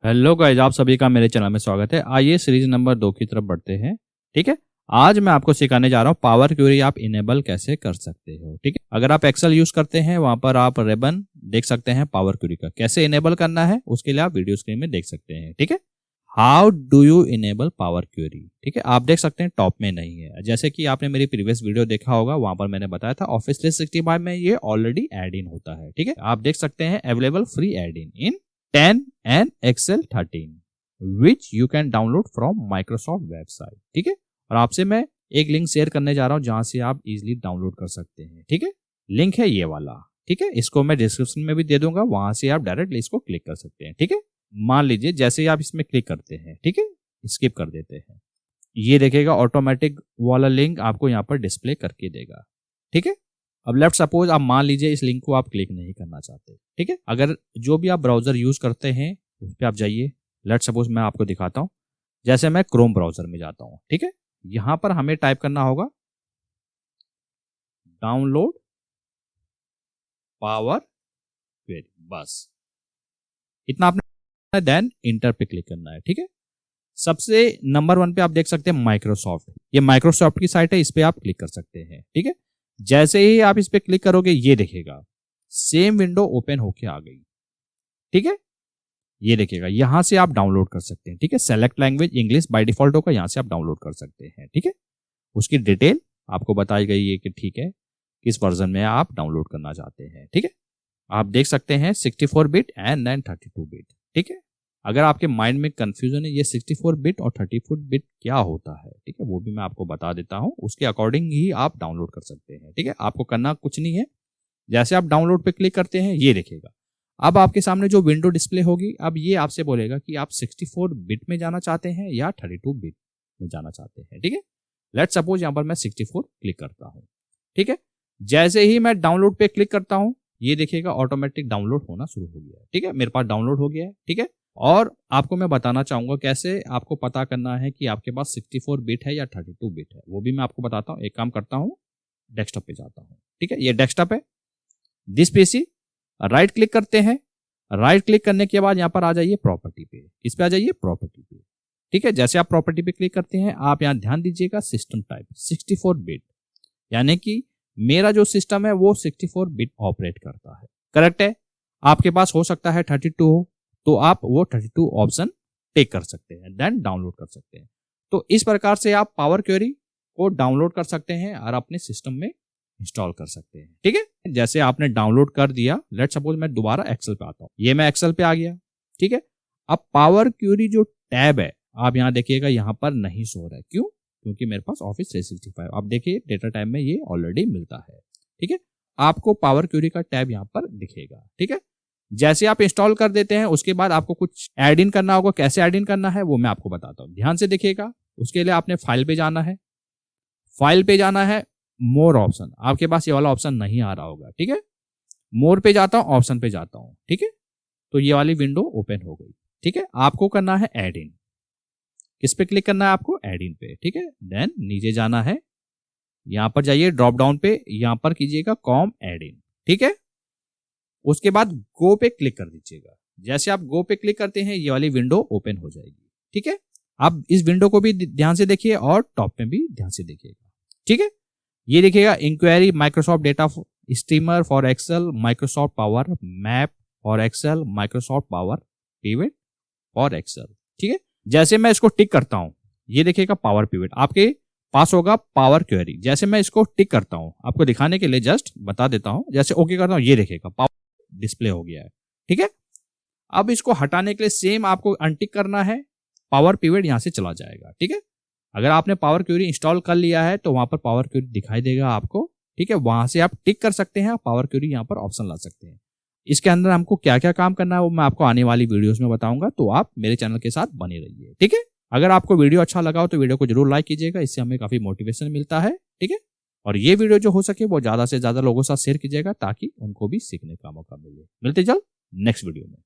Hello guys, आप सभी का मेरे चैनल में स्वागत है। आइए सीरीज नंबर 2 की तरफ बढ़ते हैं। ठीक है, आज मैं आपको सिखाने जा रहा हूँ पावर क्वेरी आप इनेबल कैसे कर सकते हो। ठीक है, अगर आप एक्सेल यूज करते हैं वहां पर आप रिबन देख सकते हैं पावर क्वेरी का कैसे इनेबल करना है, उसके लिए आप वीडियो स्क्रीन में देख सकते हैं। ठीक है, how do you enable power query. ठीक है, आप देख सकते हैं टॉप में नहीं है। जैसे कि आपने मेरी प्रीवियस वीडियो देखा होगा, वहां पर मैंने बताया था ऑफिस 365 में ये ऑलरेडी एड इन होता है। ठीक है, आप देख सकते हैं available free add in 10 and Excel 13 which you can download from Microsoft website. ठीक है, और आपसे मैं एक लिंक शेयर करने जा रहा हूं जहां से आप इजीली डाउनलोड कर सकते हैं। ठीक है, लिंक है ये वाला। ठीक है, इसको मैं डिस्क्रिप्शन में भी दे दूंगा, वहां से आप डायरेक्टली इसको क्लिक कर सकते हैं। ठीक है, मान लीजिए जैसे ही आप इसमें क्लिक करते हैं, ठीक है, स्किप कर देते हैं, ये देखेगा ऑटोमेटिक वाला लिंक आपको यहाँ पर डिस्प्ले करके देगा। ठीक है, अब लेफ्ट सपोज आप मान लीजिए इस लिंक को आप क्लिक नहीं करना चाहते। ठीक है, अगर जो भी आप ब्राउजर यूज करते हैं उस पर आप जाइए। लेफ्ट सपोज मैं आपको दिखाता हूं, जैसे मैं क्रोम ब्राउजर में जाता हूं। ठीक है, यहां पर हमें टाइप करना होगा डाउनलोड पावर क्वेरी, बस इतना आपने देन इंटर पे क्लिक करना है। ठीक है, सबसे नंबर 1 पे आप देख सकते हैं माइक्रोसॉफ्ट, ये माइक्रोसॉफ्ट की साइट है, इस पे आप क्लिक कर सकते हैं। ठीक है, जैसे ही आप इस पे क्लिक करोगे ये देखेगा सेम विंडो ओपन होके आ गई। ठीक है, ये देखेगा, यहां से आप डाउनलोड कर सकते हैं। ठीक है, select language English by default होगा, यहां से आप डाउनलोड कर सकते हैं। ठीक है, उसकी डिटेल आपको बताई गई है कि ठीक है किस वर्जन में आप डाउनलोड करना चाहते हैं। ठीक है, आप देख सकते हैं 64 बिट एंड देन 32 बिट। ठीक है, अगर आपके माइंड में कंफ्यूजन है ये 64 बिट और 34 बिट क्या होता है, ठीक है, वो भी मैं आपको बता देता हूं, उसके अकॉर्डिंग ही आप डाउनलोड कर सकते हैं। ठीक है, आपको करना कुछ नहीं है, जैसे आप डाउनलोड पे क्लिक करते हैं ये देखेगा, अब आपके सामने जो विंडो डिस्प्ले होगी, अब ये आपसे बोलेगा कि आप 64 बिट में जाना चाहते हैं या 32 बिट में जाना चाहते हैं। ठीक है, लेट्स सपोज यहां पर मैं 64 क्लिक करता हूं। ठीक है, जैसे ही मैं डाउनलोड पे क्लिक करता हूं ये देखेगा ऑटोमेटिक डाउनलोड होना शुरू हो गया है। ठीक है, मेरे पास डाउनलोड हो गया है। ठीक है, और आपको मैं बताना चाहूंगा कैसे आपको पता करना है कि आपके पास 64 बिट है या 32 बिट है, वो भी मैं आपको बताता हूँ। एक काम करता हूँ, डेस्कटॉप पे जाता हूँ। ठीक है, ये डेस्कटॉप है, दिस पीसी, राइट क्लिक करते हैं। राइट क्लिक करने के बाद यहां पर आ जाइए प्रॉपर्टी पे, इस पे आ जाइए प्रॉपर्टी पे। ठीक है, जैसे आप प्रॉपर्टी पे क्लिक करते हैं आप यहां ध्यान दीजिएगा सिस्टम टाइप 64 बिट, यानी कि मेरा जो सिस्टम है वो 64 बिट ऑपरेट करता है। करेक्ट है, आपके पास हो सकता है 32 हो, तो आप वो 32 ऑप्शन टेक कर सकते हैं, देन डाउनलोड कर सकते हैं। तो इस प्रकार से आप पावर क्वेरी को डाउनलोड कर सकते हैं और अपने सिस्टम में इंस्टॉल कर सकते हैं। ठीक है, जैसे आपने डाउनलोड कर दिया, लेट सपोज मैं दोबारा एक्सेल पे आता हूं, ये मैं एक्सेल पे आ गया। ठीक है, अब पावर क्वेरी जो टैब है आप यहां देखिएगा यहां पर नहीं शो रहा है, क्यों? क्योंकि मेरे पास ऑफिस 365 आप देखिए डेटा टाइप में ये ऑलरेडी मिलता है। ठीक है, आपको पावर क्वेरी का टैब यहां पर दिखेगा। ठीक है, जैसे आप इंस्टॉल कर देते हैं उसके बाद आपको कुछ एड इन करना होगा, कैसे एड इन करना है वो मैं आपको बताता हूं, ध्यान से देखिएगा। उसके लिए आपने फाइल पे जाना है, फाइल पे जाना है, मोर ऑप्शन, आपके पास ये वाला ऑप्शन नहीं आ रहा होगा। ठीक है, मोर पे जाता हूं, ऑप्शन पे जाता हूं। ठीक है, तो ये वाली विंडो ओपन हो गई। ठीक है, आपको करना है एड इन, किस पे क्लिक करना है आपको? एड इन पे। ठीक है, देन नीचे जाना है, यहां पर जाइए ड्रॉप डाउन पे, यहां पर कीजिएगा कॉम एड इन। ठीक है, उसके बाद गो पे क्लिक कर दीजिएगा। जैसे आप गो पे क्लिक करते हैं ये वाली विंडो ओपन हो जाएगी। ठीक है, आप इस विंडो को भी ध्यान से देखिए और टॉप में भी ध्यान से देखिएगा। ठीक है, ये देखिएगा inquiry Microsoft data streamer for Excel, Microsoft power map for Excel, Microsoft power pivot for Excel. ठीक है, जैसे मैं इसको टिक करता हूं ये देखिएगा पावर पिवट आपके पास होगा पावर क्वेरी। जैसे मैं इसको टिक करता हूं आपको दिखाने के लिए जस्ट बता देता हूं, जैसे ओके करता हूं ये देखिएगा पावर डिस्प्ले हो गया है। ठीक है, अब इसको हटाने के लिए सेम आपको अनटिक करना है, पावर पिवट यहां से चला जाएगा। ठीक है, अगर आपने पावर क्वेरी इंस्टॉल कर लिया है तो वहां पर पावर क्वेरी दिखाई देगा आपको। ठीक है, वहां से आप टिक कर सकते हैं, पावर क्वेरी यहां पर ऑप्शन ला सकते हैं। इसके अंदर हमको क्या क्या काम करना है वो मैं आपको आने वाली वीडियोस में बताऊंगा, तो आप मेरे चैनल के साथ बने रहिए। ठीक है, अगर आपको वीडियो अच्छा लगा हो तो वीडियो को जरूर लाइक कीजिएगा, इससे हमें काफी मोटिवेशन मिलता है। ठीक है, और ये वीडियो जो हो सके वो ज्यादा से ज्यादा लोगों के साथ शेयर कीजिएगा ताकि उनको भी सीखने का मौका मिले। मिलते जल्द नेक्स्ट वीडियो में।